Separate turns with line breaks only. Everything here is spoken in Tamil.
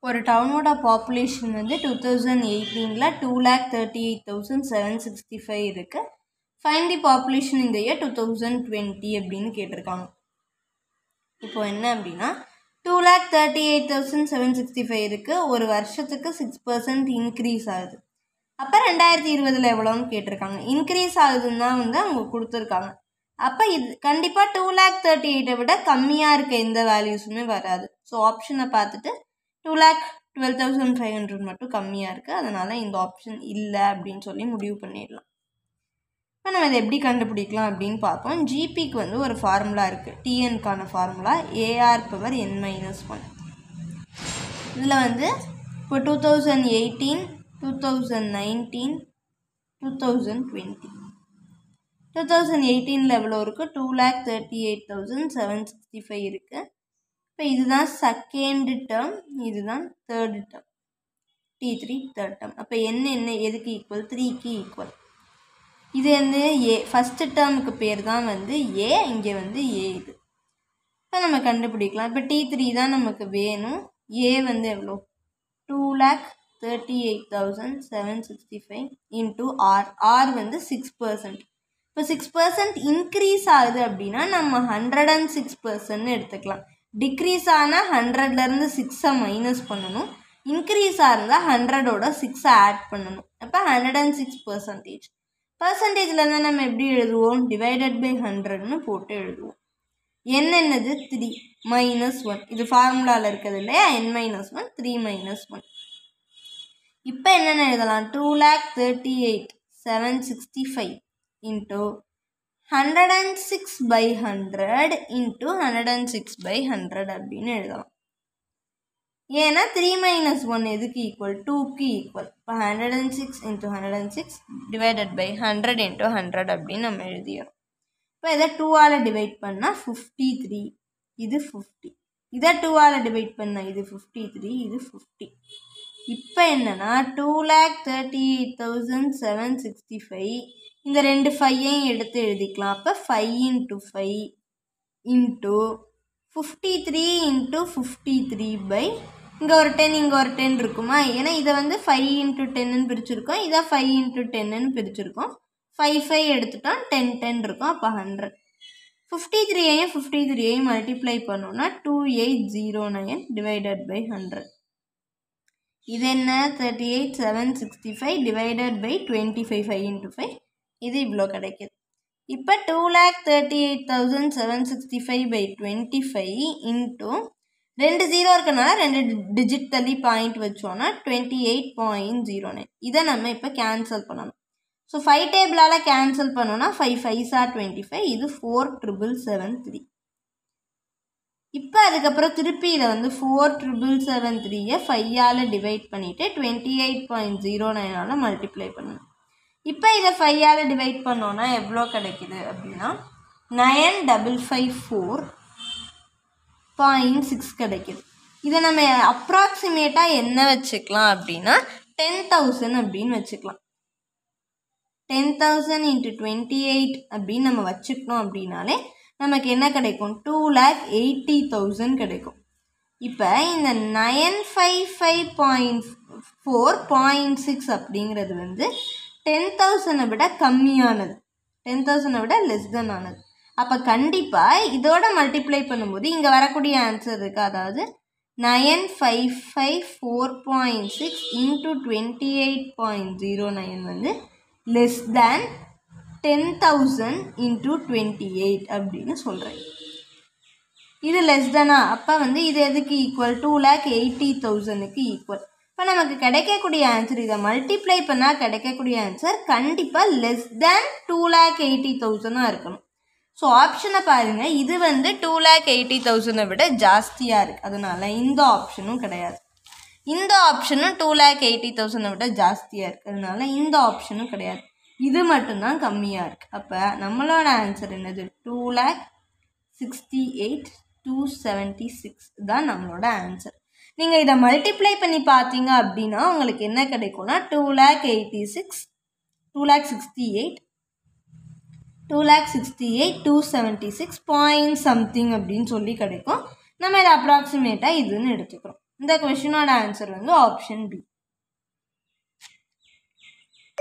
ஒரு டவுனோட பாப்புலேஷன் வந்து 2018ல் 2,38,765 இருக்குது. ஃபைண்ட் தி பாப்புலேஷன் இந்த இயர் 2020 அப்படின்னு கேட்டிருக்காங்க. இப்போ என்ன அப்படின்னா 2,38,765 இருக்குது. ஒரு வருஷத்துக்கு 6% இன்க்ரீஸ் ஆகுது. அப்போ 2020 எவ்வளோன்னு கேட்டிருக்காங்க. இன்க்ரீஸ் ஆகுதுன்னு தான் வந்து அவங்க கொடுத்துருக்காங்க. அப்போ இது கண்டிப்பாக 2,38,000 விட கம்மியாக இருக்க எந்த வேல்யூஸுமே வராது. ஸோ ஆப்ஷனை பார்த்துட்டு 2,12,500 மட்டும் கம்மியாக இருக்குது, அதனால் இந்த ஆப்ஷன் இல்லை அப்படின்னு சொல்லி முடிவு பண்ணிடலாம். இப்போ நம்ம இதை எப்படி கண்டுபிடிக்கலாம் அப்படின்னு பார்ப்போம். ஜிபிக்கு வந்து ஒரு ஃபார்முலா இருக்குது. டிஎன்கான ஃபார்முலா AR⁻n-1. இதில் வந்து இப்போ 2018, 2019, 2020. 2018 எவ்வளோ இருக்குது? 2,38,765 இருக்குது. இப்போ இதுதான் செகண்ட் டேர்ம், இதுதான் third term, T3 third term. அப்போ என்ன எதுக்கு ஈக்குவல்? 3க்கு ஈக்குவல். இது வந்து ஏ, ஃபஸ்ட்டு டேர்முக்கு பேர் தான் வந்து ஏ, இங்கே வந்து ஏ இது. இப்போ நம்ம கண்டுபிடிக்கலாம். இப்போ T3 தான் நமக்கு வேணும். ஏ வந்து எவ்வளோ? 2,38,765 இன்ட்டு ஆர். ஆர் வந்து 6%. இப்போ 6% இன்க்ரீஸ் ஆகுது அப்படின்னா நம்ம 106% எடுத்துக்கலாம். டிக்ரீஸ் ஆனால் 100லேருந்து 6 மைனஸ் பண்ணணும். இன்க்ரீஸ் இருந்தால் 100ஓட 6 ஆட் பண்ணணும். அப்போ 106%. பர்சன்டேஜ்லேருந்து நம்ம எப்படி எழுதுவோம்? டிவைடட் பை 100ன்னு போட்டு எழுதுவோம். என்னது? 3 -1. இது ஃபார்முலாவில் இருக்கிறது இல்லையா? n-1 3 -1. இப்போ என்னென்ன எழுதலாம்? 2,38,765 இன்ட்டு 106/100 இன்ட்டு 106/100 அப்படின்னு எழுதலாம். ஏன்னா 3 - 1 எதுக்கு ஈக்குவல்? 2க்கு ஈக்குவல். இப்போ 106 இன்ட்டு 106 டிவைடட் பை 100 இன்ட்டு 100 அப்படின்னு நம்ம எழுதிடுறோம். இப்போ இதை 2ஆல் டிவைட் பண்ணால் 53, இது 50. இதை 2ஆல் டிவைட் பண்ணால் இது 53, இது 50. இப்போ என்னன்னா 2,38,765 இந்த ரெண்டு 5ஐயும் எடுத்து எழுதிக்கலாம். அப்போ 5 இன்ட்டு 5 இன்ட்டு 53 இன்ட்டு 53 இங்கே ஒரு 10 இங்கே ஒரு 10 இருக்குமா? ஏன்னா இதை வந்து 5 இன்ட்டு 10ன்னு பிரிச்சுருக்கோம், இதை 5 இன்ட்டு 10ன்னு பிரிச்சுருக்கோம். 5 எடுத்துட்டோம், 10 இருக்கும். அப்போ 100. 53ஐயும் 53ஐயும் மல்டிப்ளை பண்ணோன்னா 2809 டிவைடட் பை 100. இது என்ன? 38,765 டிவைடட் பை 25, 5 இன்ட்டு 5, இது இவ்வளோ கிடைக்கிது. இப்போ 2,38,765/25 இன்ட்டு 2 0 இருக்கனால 2 டிஜிட் தள்ளி பாயிண்ட் வச்சோன்னா 28.09. இதை நம்ம இப்போ கேன்சல் பண்ணணும். ஸோ 5 டேபிளால் கேன்சல் பண்ணோன்னா 5 5s are 25, இது 4,773. இப்போ அதுக்கப்புறம் திருப்பி இதை வந்து 4,773-ஐ 5ஆல் டிவைட் பண்ணிவிட்டு 28.09ஆல் மல்டிப்ளை பண்ணணும். இப்போ இதை 5ஆல் டிவைட் பண்ணோன்னா எவ்வளோ கிடைக்கிது அப்படின்னா 9,554.6 கிடைக்கிது. இதை நம்ம அப்ராக்சிமேட்டாக என்ன வச்சுக்கலாம் அப்படின்னா 10,000 அப்படின்னு வச்சுக்கலாம். 10,000 × 28 அப்படின்னு நம்ம வச்சுக்கிட்டோம் அப்படின்னாலே நமக்கு என்ன கிடைக்கும்? 2,80,000 கிடைக்கும். இப்போ இந்த 955.4.6 அப்படிங்கிறது வந்து 10,000 விட கம்மியானது, 10,000 விட லெஸ் தென் ஆனது. அப்போ கண்டிப்பாக இதோட மல்டிப்ளை பண்ணும்போது இங்கே வரக்கூடிய ஆன்சர் இருக்குது. அதாவது 9,554.6 × 28.09 வந்து லெஸ் தேன் 10,000 × 28 அப்படின்னு சொல்கிறேன். இது லெஸ் தானா? அப்போ வந்து இது எதுக்கு ஈக்குவல்? 2,80,000க்கு ஈக்குவல். இப்போ நமக்கு கிடைக்கக்கூடிய ஆன்சர், இதை மல்டிப்ளை பண்ணால் கிடைக்கக்கூடிய ஆன்சர் கண்டிப்பாக லெஸ் தேன் 2,80,000 இருக்கணும். ஸோ ஆப்ஷனை பாருங்கள், இது வந்து 2,80,000 விட ஜாஸ்தியாக இருக்குது, அதனால் இந்த ஆப்ஷனும் கிடையாது. இந்த ஆப்ஷனும் 2,80,000 விட ஜாஸ்தியாக இருக்குது, அதனால் இந்த ஆப்ஷனும் கிடையாது. இது மட்டும்தான் கம்மியாக இருக்குது. அப்போ நம்மளோட ஆன்சர் என்னது? 2,68,276 தான் நம்மளோட ஆன்சர். நீங்கள் இதை மல்டிப்ளை பண்ணி பார்த்தீங்க அப்படின்னா உங்களுக்கு என்ன கிடைக்கும்னா 2,68,276 பாயிண்ட் சம்திங் அப்படின்னு சொல்லி கிடைக்கும். நம்ம இதை அப்ராக்சிமேட்டாக இதுன்னு எடுத்துக்கிறோம். இந்த கொஷினோட ஆன்சர் வந்து ஆப்ஷன் பி.